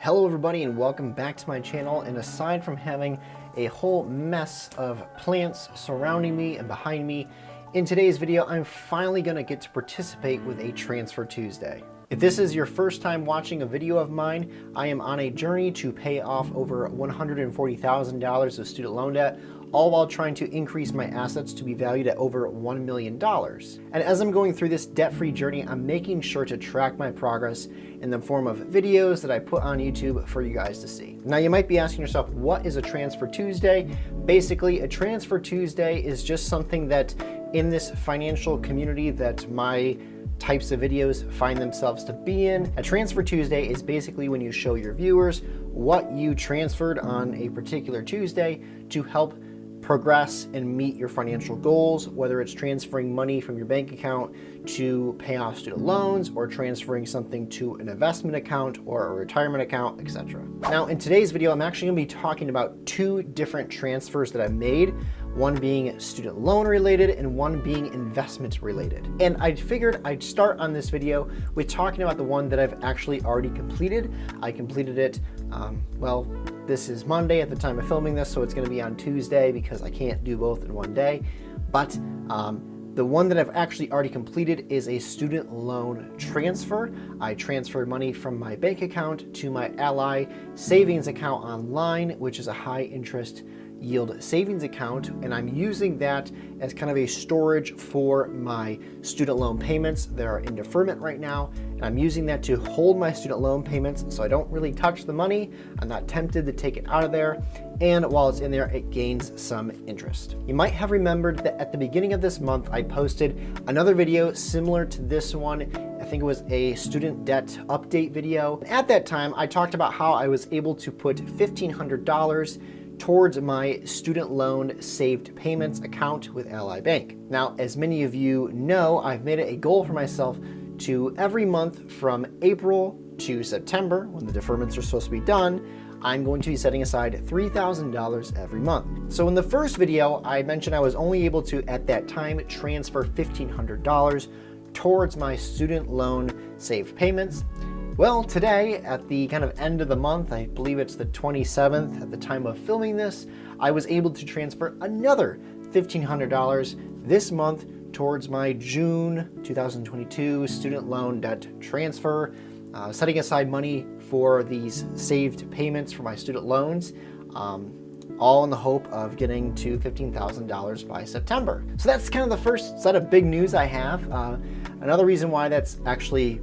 Hello everybody and welcome back to my channel. And aside from having a whole mess of plants surrounding me and behind me, in today's video I'm finally going to get to participate with a Transfer Tuesday. If this is your first time watching a video of mine, I am on a journey to pay off over $140,000 of student loan debt, all while trying to increase my assets to be valued at over $1 million. And as I'm going through this debt-free journey, I'm making sure to track my progress in the form of videos that I put on YouTube for you guys to see. Now you might be asking yourself, what is a Transfer Tuesday? Basically, a Transfer Tuesday is just something that in this financial community that my types of videos find themselves to be in. A Transfer Tuesday is basically when you show your viewers what you transferred on a particular Tuesday to help progress and meet your financial goals, whether it's transferring money from your bank account to pay off student loans or transferring something to an investment account or a retirement account, etc. Now in today's video, I'm actually going to be talking about two different transfers that I made, one being student loan related and one being investment related. And I figured I'd start on this video with talking about the one that I've actually already completed. I completed it, well, this is Monday at the time of filming this, so it's going to be on Tuesday because I can't do both in one day. But the one that I've actually already completed is a student loan transfer. I transferred money from my bank account to my Ally savings account online, which is a high interest yield savings account, and I'm using that as kind of a storage for my student loan payments that are in deferment right now, and I'm using that to hold my student loan payments so I don't really touch the money. I'm not tempted to take it out of there, and while it's in there it gains some interest. You might have remembered that at the beginning of this month I posted another video similar to this one. I think it was a student debt update video. At that time I talked about how I was able to put $1,500 towards my student loan saved payments account with Ally Bank. Now, as many of you know, I've made it a goal for myself to every month from April to September, when the deferments are supposed to be done, I'm going to be setting aside $3,000 every month. So in the first video, I mentioned I was only able to, at that time, transfer $1,500 towards my student loan saved payments. Well, today, at the kind of end of the month, I believe it's the 27th at the time of filming this, I was able to transfer another $1,500 this month towards my June 2022 student loan debt transfer, setting aside money for these saved payments for my student loans, all in the hope of getting to $15,000 by September. So that's kind of the first set of big news I have. Another reason why that's actually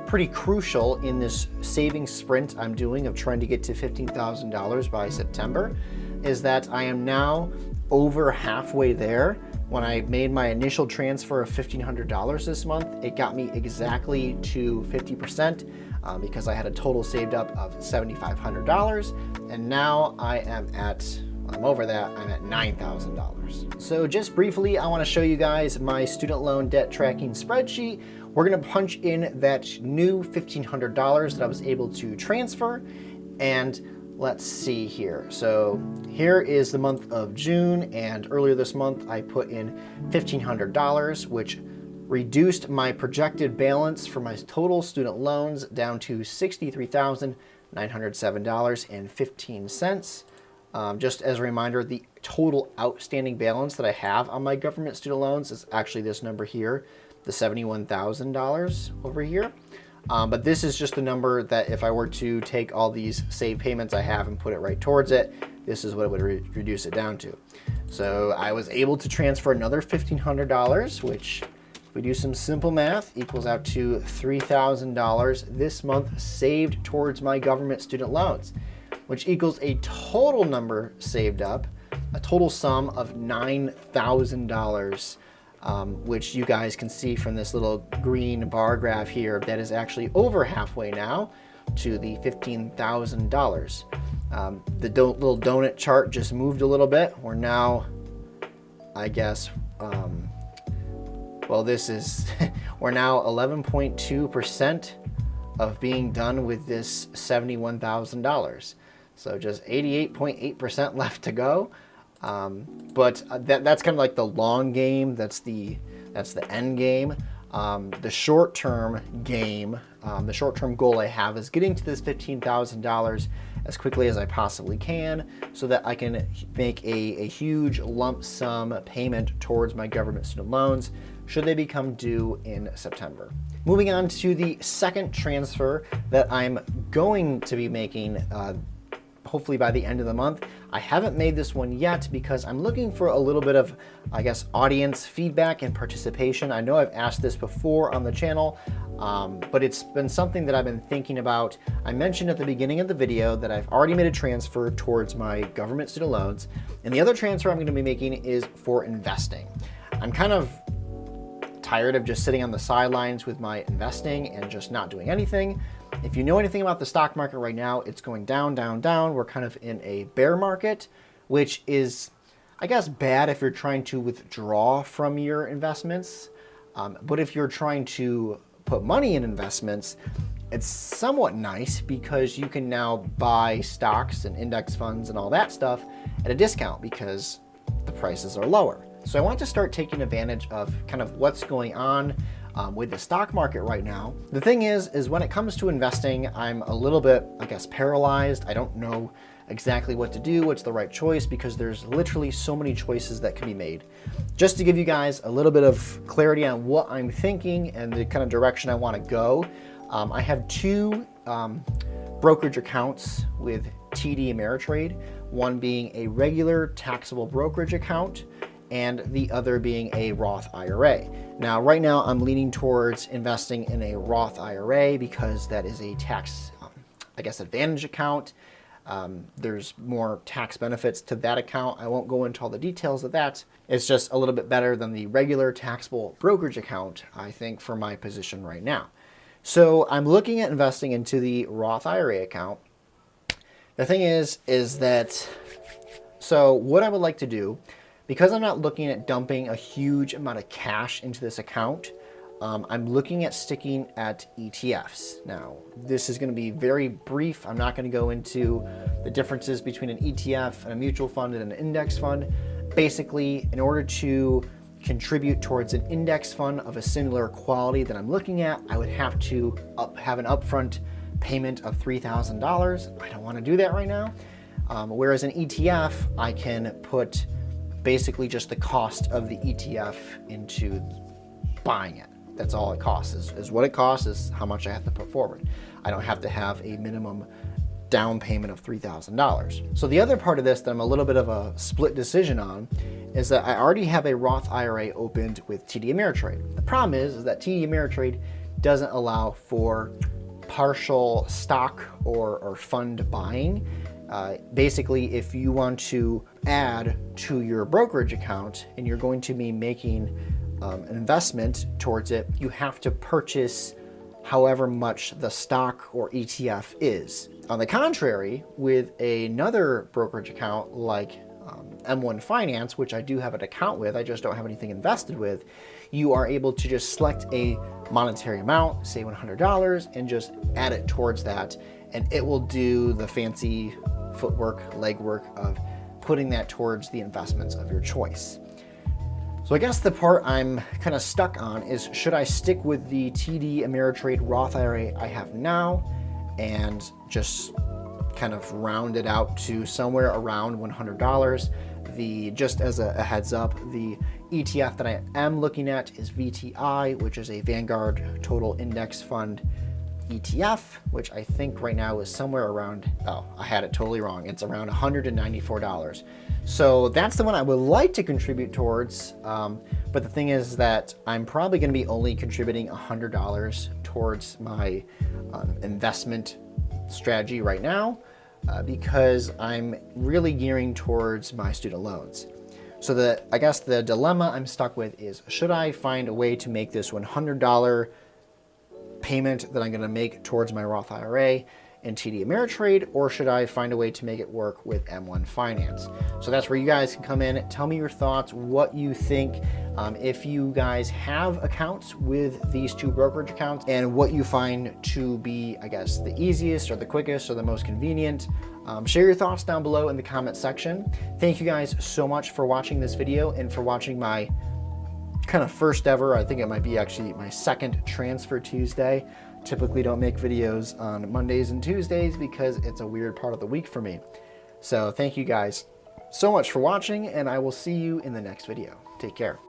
pretty crucial in this savings sprint I'm doing of trying to get to $15,000 by September is that I am now over halfway there. When I made my initial transfer of $1,500 this month, it got me exactly to 50% because I had a total saved up of $7,500, and now I'm over that, I'm at $9,000. So just briefly, I want to show you guys my student loan debt tracking spreadsheet. We're going to punch in that new $1,500 that I was able to transfer, and let's see here. So here is the month of June, and earlier this month I put in $1,500, which reduced my projected balance for my total student loans down to $63,907.15. Just as a reminder, the total outstanding balance that I have on my government student loans is actually this number here, the $71,000 over here. But this is just the number that if I were to take all these saved payments I have and put it right towards it, this is what it would reduce it down to. So I was able to transfer another $1,500, which if we do some simple math equals out to $3,000 this month saved towards my government student loans, which equals a total number saved up, a total sum of $9,000, which you guys can see from this little green bar graph here that is actually over halfway now to the $15,000. The little donut chart just moved a little bit. We're now, I guess, well, this is, we're now 11.2% of being done with this $71,000. So just 88.8% left to go. But that's kind of like the long game. That's the end game. The short-term game, the short-term goal I have is getting to this $15,000 as quickly as I possibly can so that I can make a huge lump sum payment towards my government student loans should they become due in September. Moving on to the second transfer that I'm going to be making hopefully by the end of the month. I haven't made this one yet because I'm looking for a little bit of, I guess, audience feedback and participation. I know I've asked this before on the channel, but it's been something that I've been thinking about. I mentioned at the beginning of the video that I've already made a transfer towards my government student loans, and the other transfer I'm going to be making is for investing. I'm kind of tired of just sitting on the sidelines with my investing and just not doing anything. If you know anything about the stock market right now, it's going down, down, down. We're kind of in a bear market, which is, I guess, bad if you're trying to withdraw from your investments. But if you're trying to put money in investments, it's somewhat nice because you can now buy stocks and index funds and all that stuff at a discount because the prices are lower. So I want to start taking advantage of kind of what's going on with the stock market right now. The thing is when it comes to investing, I'm a little bit, I guess, paralyzed. I don't know exactly what to do, what's the right choice, because there's literally so many choices that can be made. Just to give you guys a little bit of clarity on what I'm thinking and the kind of direction I want to go, I have two brokerage accounts with TD Ameritrade, one being a regular taxable brokerage account and the other being a Roth IRA. Now, right now I'm leaning towards investing in a Roth IRA because that is a tax, I guess, advantage account. There's more tax benefits to that account. I won't go into all the details of that. It's just a little bit better than the regular taxable brokerage account, I think, for my position right now. So I'm looking at investing into the Roth IRA account. The thing is that, so what I would like to do, because I'm not looking at dumping a huge amount of cash into this account, I'm looking at sticking at ETFs. Now, this is going to be very brief. I'm not going to go into the differences between an ETF and a mutual fund and an index fund. Basically, in order to contribute towards an index fund of a similar quality that I'm looking at, I would have to have an upfront payment of $3,000. I don't want to do that right now. Whereas an ETF, I can put basically just the cost of the ETF into buying it. That's all it costs, is what it costs, is how much I have to put forward. I don't have to have a minimum down payment of $3,000. So the other part of this that I'm a little bit of a split decision on is that I already have a Roth IRA opened with TD Ameritrade. The problem is that TD Ameritrade doesn't allow for partial stock or fund buying. Basically, if you want to add to your brokerage account and you're going to be making an investment towards it, you have to purchase however much the stock or ETF is. On the contrary, with another brokerage account like M1 Finance, which I do have an account with, I just don't have anything invested with, you are able to just select a monetary amount, say $100, and just add it towards that, and it will do the fancy footwork, legwork of putting that towards the investments of your choice. So I guess the part I'm kind of stuck on is, should I stick with the TD Ameritrade Roth IRA I have now and just kind of round it out to somewhere around $100? Just as a heads up, the ETF that I am looking at is VTI, which is a Vanguard Total Index Fund ETF, which I think right now is somewhere around, oh, I had it totally wrong. It's around $194. So that's the one I would like to contribute towards. But the thing is that I'm probably going to be only contributing $100 towards my investment strategy right now because I'm really gearing towards my student loans. So I guess the dilemma I'm stuck with is, should I find a way to make this $100 payment that I'm going to make towards my Roth IRA in TD Ameritrade, or should I find a way to make it work with M1 Finance? So that's where you guys can come in. Tell me your thoughts, what you think, if you guys have accounts with these two brokerage accounts, and what you find to be, I guess, the easiest or the quickest or the most convenient. Share your thoughts down below in the comment section. Thank you guys so much for watching this video and for watching my kind of first ever. I think it might be actually my second Transfer Tuesday. Typically don't make videos on Mondays and Tuesdays because it's a weird part of the week for me. So thank you guys so much for watching, and I will see you in the next video. Take care.